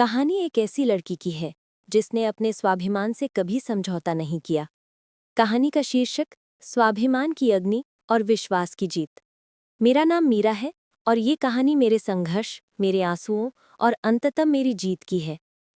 कहानी एक ऐसी लड़की की है जिसने अपने स्वाभिमान से कभी समझौता नहीं किया। कहानी का शीर्षक स्वाभिमान की अग्नि और विश्वास की जीत। मेरा नाम मीरा है और ये कहानी मेरे संघर्ष, मेरे आंसुओं और अंततः मेरी जीत की है।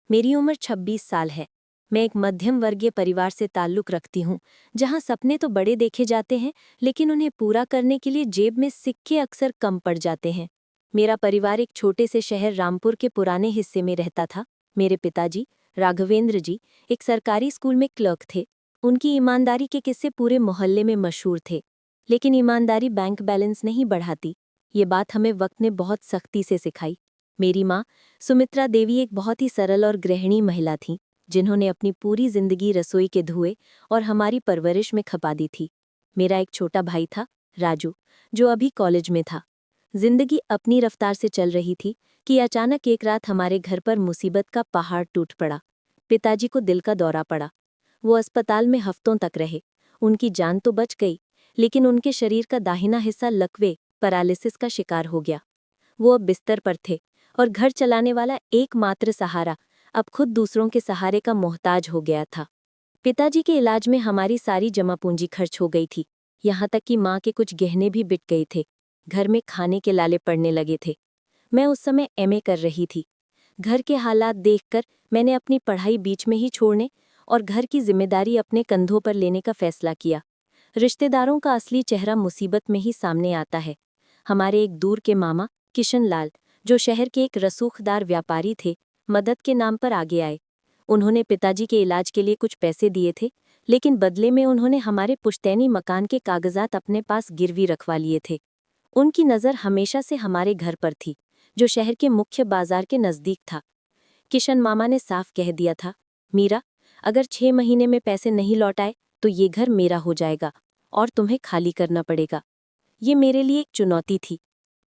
मेरी उम्र 26 साल है। मैं एक मध्यम वर्गीय परिवार से ताल्लुक़ रखती हूँ, जहाँ सपने तो बड़े देखे जाते हैं, लेकिन उन्हें पूरा करने के लिए जेब में सिक्के अक्सर कम पड़ जाते हैं। मेरा परिवार एक छोटे से शहर रामपुर के पुराने हिस्से में रहता था। मेरे पिताजी, राघवेंद्र जी, एक सरकारी स्कूल में क्लर्क थे। उनकी ईमानदारी के किस्से पूरे मोहल्ले में मशहूर थे। लेकिन ईमानदारी बैंक बैलेंस नहीं बढ़ाती। ये बात हमें वक्त ने बहुत सख्ती से सिखाई। मेरी माँ, सुमित्रा देवी, एक बहुत ही सरल और गृहिणी महिला थीं, जिन्होंने अपनी पूरी जिंदगी रसोई के धुएं और हमारी परवरिश में खपा दी थी। मेरा एक छोटा भाई था, राजू, जो अभी कॉलेज में था। जिंदगी अपनी रफ्तार से चल रही थी कि अचानक एक रात हमारे घर पर मुसीबत का पहाड़ टूट पड़ा। पिताजी को दिल का दौरा पड़ा। वो अस्पताल में हफ्तों तक रहे। उनकी जान तो बच गई, लेकिन उनके शरीर का दाहिना हिस्सा लकवे, पैरालिसिस का शिकार हो गया। वो अब बिस्तर पर थे और घर चलाने वाला एकमात्र सहारा अब खुद दूसरों के सहारे का मोहताज हो गया था। पिताजी के इलाज में हमारी सारी जमा पूंजी खर्च हो गई थी। यहाँ तक कि माँ के कुछ गहने भी बिक गए थे। घर में खाने के लाले पड़ने लगे थे। मैं उस समय एमए कर रही थी। घर के हालात देखकर मैंने अपनी पढ़ाई बीच में ही छोड़ने और घर की जिम्मेदारी अपने कंधों पर लेने का फैसला किया। रिश्तेदारों का असली चेहरा मुसीबत में ही सामने आता है। हमारे एक दूर के मामा किशन लाल, जो शहर के एक रसूखदार व्यापारी थे, मदद के नाम पर आगे आए। उन्होंने पिताजी के इलाज के लिए कुछ पैसे दिए थे, लेकिन बदले में उन्होंने हमारे पुश्तैनी मकान के कागजात अपने पास गिरवी रखवा लिए थे। उनकी नज़र हमेशा से हमारे घर पर थी, जो शहर के मुख्य बाजार के नज़दीक था। किशन मामा ने साफ कह दिया था, मीरा, अगर 6 महीने में पैसे नहीं लौटाए तो ये घर मेरा हो जाएगा और तुम्हें खाली करना पड़ेगा। ये मेरे लिए एक चुनौती थी।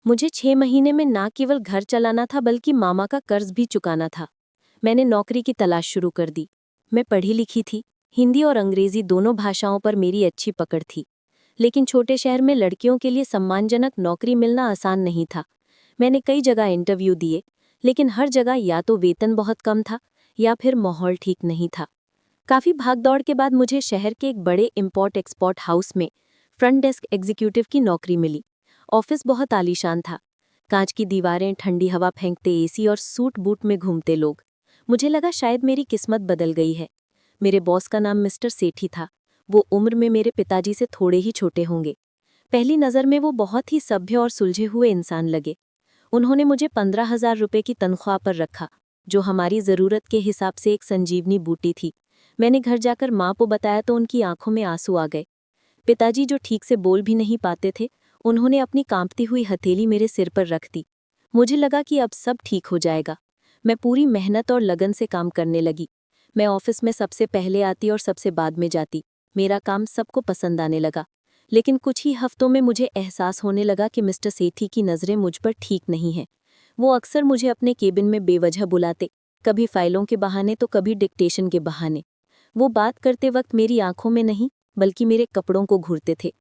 मुझे 6 महीने में ना केवल घर चलाना था, बल्कि मामा का कर्ज भी चुकाना था। मैंने नौकरी की तलाश शुरू कर दी। मैं पढ़ी लिखी थी। हिंदी और अंग्रेजी दोनों भाषाओं पर मेरी अच्छी पकड़ थी। लेकिन छोटे शहर में लड़कियों के लिए सम्मानजनक नौकरी मिलना आसान नहीं था। मैंने कई जगह इंटरव्यू दिए, लेकिन हर जगह या तो वेतन बहुत कम था या फिर माहौल ठीक नहीं था। काफ़ी भागदौड़ के बाद मुझे शहर के एक बड़े इम्पोर्ट एक्सपोर्ट हाउस में फ्रंट डेस्क एग्जीक्यूटिव की नौकरी मिली। ऑफिस बहुत आलीशान था। कांच की दीवारें, ठंडी हवा फेंकते एसी और सूट बूट में घूमते लोग। मुझे लगा शायद मेरी किस्मत बदल गई है। मेरे बॉस का नाम मिस्टर सेठी था। वो उम्र में मेरे पिताजी से थोड़े ही छोटे होंगे। पहली नज़र में वो बहुत ही सभ्य और सुलझे हुए इंसान लगे। उन्होंने मुझे 15,000 रुपये की तनख्वाह पर रखा, जो हमारी ज़रूरत के हिसाब से एक संजीवनी बूटी थी। मैंने घर जाकर माँ को बताया तो उनकी आंखों में आंसू आ गए। पिताजी, जो ठीक से बोल भी नहीं पाते थे, उन्होंने अपनी कांपती हुई हथेली मेरे सिर पर रख दी। मुझे लगा कि अब सब ठीक हो जाएगा। मैं पूरी मेहनत और लगन से काम करने लगी। मैं ऑफिस में सबसे पहले आती और सबसे बाद में जाती। मेरा काम सबको पसंद आने लगा। लेकिन कुछ ही हफ्तों में मुझे एहसास होने लगा कि मिस्टर सेठी की नज़रें मुझ पर ठीक नहीं हैं। वो अक्सर मुझे अपने केबिन में बेवजह बुलाते, कभी फाइलों के बहाने तो कभी डिक्टेशन के बहाने। वो बात करते वक्त मेरी आंखों में नहीं, बल्कि मेरे कपड़ों को घूरते थे।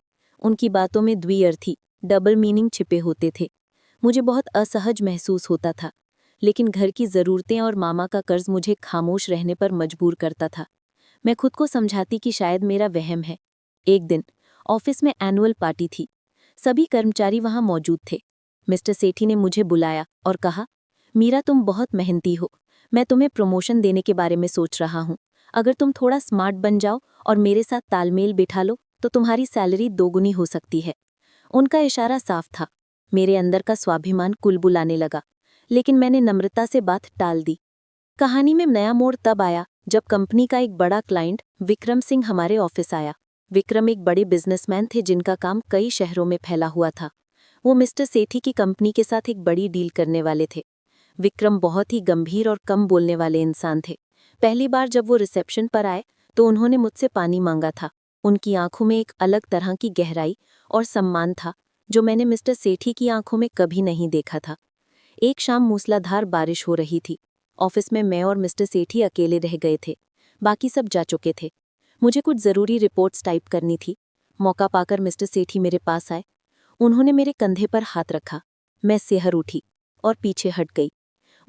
उनकी बातों में द्विअर्थी, डबल मीनिंग छिपे होते थे। मुझे बहुत असहज महसूस होता था, लेकिन घर की ज़रूरतें और मामा का कर्ज मुझे खामोश रहने पर मजबूर करता था। मैं खुद को समझाती कि शायद मेरा वहम है। एक दिन ऑफिस में एनुअल पार्टी थी। सभी कर्मचारी वहां मौजूद थे। मिस्टर सेठी ने मुझे बुलाया और कहा, मीरा, तुम बहुत मेहनती हो। मैं तुम्हें प्रमोशन देने के बारे में सोच रहा हूँ। अगर तुम थोड़ा स्मार्ट बन जाओ और मेरे साथ तालमेल बिठा लो तो तुम्हारी सैलरी दोगुनी हो सकती है। उनका इशारा साफ था। मेरे अंदर का स्वाभिमान कुलबुलाने लगा, लेकिन मैंने नम्रता से बात टाल दी। कहानी में नया मोड़ तब आया जब कंपनी का एक बड़ा क्लाइंट विक्रम सिंह हमारे ऑफिस आया। विक्रम एक बड़े बिजनेसमैन थे जिनका काम कई शहरों में फैला हुआ था। वो मिस्टर सेठी की कंपनी के साथ एक बड़ी डील करने वाले थे। विक्रम बहुत ही गंभीर और कम बोलने वाले इंसान थे। पहली बार जब वो रिसेप्शन पर आए तो उन्होंने मुझसे पानी मांगा था। उनकी आंखों में एक अलग तरह की गहराई और सम्मान था, जो मैंने मिस्टर सेठी की आंखों में कभी नहीं देखा था। एक शाम मूसलाधार बारिश हो रही थी। ऑफिस में मैं और मिस्टर सेठी अकेले रह गए थे। बाकी सब जा चुके थे। मुझे कुछ ज़रूरी रिपोर्ट्स टाइप करनी थी। मौका पाकर मिस्टर सेठी मेरे पास आए। उन्होंने मेरे कंधे पर हाथ रखा। मैं सिहर उठी और पीछे हट गई।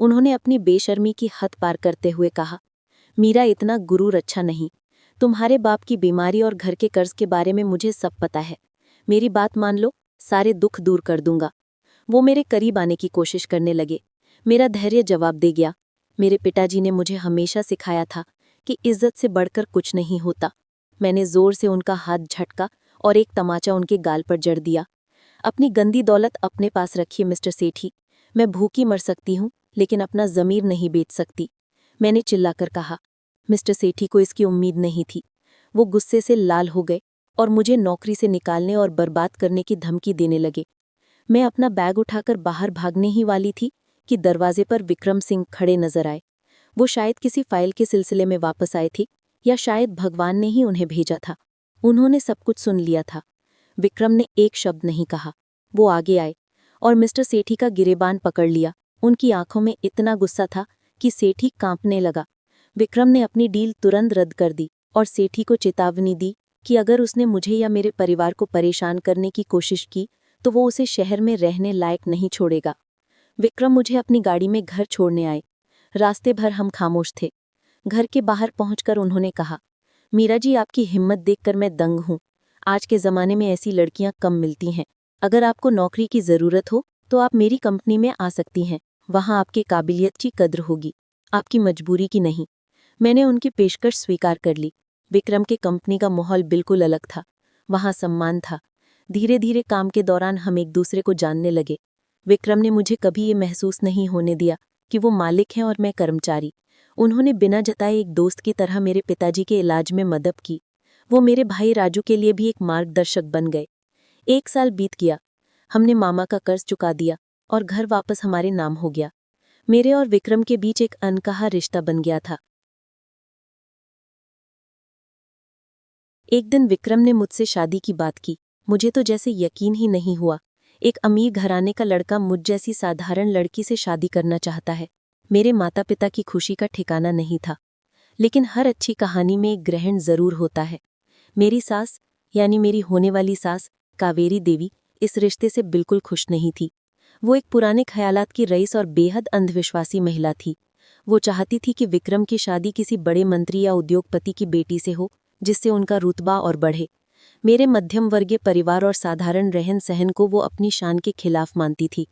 उन्होंने अपनी बेशर्मी की हद पार करते हुए कहा, मीरा इतना गुरूर अच्छा नहीं। तुम्हारे बाप की बीमारी और घर के कर्ज के बारे में मुझे सब पता है। मेरी बात मान लो, सारे दुख दूर कर दूंगा। वो मेरे करीब आने की कोशिश करने लगे। मेरा धैर्य जवाब दे गया। मेरे पिताजी ने मुझे हमेशा सिखाया था कि इज्जत से बढ़कर कुछ नहीं होता। मैंने जोर से उनका हाथ झटका और एक तमाचा उनके गाल पर जड़ दिया। अपनी गंदी दौलत अपने पास रखिए मिस्टर सेठी। मैं भूखी मर सकती हूँ, लेकिन अपना ज़मीर नहीं बेच सकती, मैंने चिल्लाकर कहा। मिस्टर सेठी को इसकी उम्मीद नहीं थी। वो गुस्से से लाल हो गए और मुझे नौकरी से निकालने और बर्बाद करने की धमकी देने लगे। मैं अपना बैग उठाकर बाहर भागने ही वाली थी कि दरवाजे पर विक्रम सिंह खड़े नजर आए। वो शायद किसी फाइल के सिलसिले में वापस आए थे, या शायद भगवान ने ही उन्हें भेजा था। उन्होंने सब कुछ सुन लिया था। विक्रम ने एक शब्द नहीं कहा। वो आगे आए और मिस्टर सेठी का गिरेबान पकड़ लिया। उनकी आंखों में इतना गुस्सा था कि सेठी कांपने लगा। विक्रम ने अपनी डील तुरंत रद्द कर दी और सेठी को चेतावनी दी कि अगर उसने मुझे या मेरे परिवार को परेशान करने की कोशिश की तो वो उसे शहर में रहने लायक नहीं छोड़ेगा। विक्रम मुझे अपनी गाड़ी में घर छोड़ने आए। रास्ते भर हम खामोश थे। घर के बाहर पहुंचकर उन्होंने कहा, मीरा जी, आपकी हिम्मत देखकर मैं दंग हूं। आज के ज़माने में ऐसी लड़कियां कम मिलती हैं। अगर आपको नौकरी की ज़रूरत हो तो आप मेरी कंपनी में आ सकती हैं। वहां आपके काबिलियत की कद्र होगी, आपकी मजबूरी की नहीं। मैंने उनकी पेशकश स्वीकार कर ली। विक्रम के कंपनी का माहौल बिल्कुल अलग था। वहां सम्मान था। धीरे धीरे काम के दौरान हम एक दूसरे को जानने लगे। विक्रम ने मुझे कभी ये महसूस नहीं होने दिया कि वो मालिक हैं और मैं कर्मचारी। उन्होंने बिना जताए एक दोस्त की तरह मेरे पिताजी के इलाज में मदद की। वो मेरे भाई राजू के लिए भी एक मार्गदर्शक बन गए। 1 साल बीत गया। हमने मामा का कर्ज चुका दिया और घर वापस हमारे नाम हो गया। मेरे और विक्रम के बीच एक अनकहा रिश्ता बन गया था। एक दिन विक्रम ने मुझसे शादी की बात की। मुझे तो जैसे यकीन ही नहीं हुआ। एक अमीर घराने का लड़का मुझ जैसी साधारण लड़की से शादी करना चाहता है। मेरे माता पिता की खुशी का ठिकाना नहीं था। लेकिन हर अच्छी कहानी में एक ग्रहण जरूर होता है। मेरी सास, यानी मेरी होने वाली सास कावेरी देवी, इस रिश्ते से बिल्कुल खुश नहीं थी। वो एक पुराने ख्यालात की रईस और बेहद अंधविश्वासी महिला थी। वो चाहती थी कि विक्रम की शादी किसी बड़े मंत्री या उद्योगपति की बेटी से हो, जिससे उनका रुतबा और बढ़े। मेरे मध्यम वर्गीय परिवार और साधारण रहन सहन को वो अपनी शान के खिलाफ मानती थी।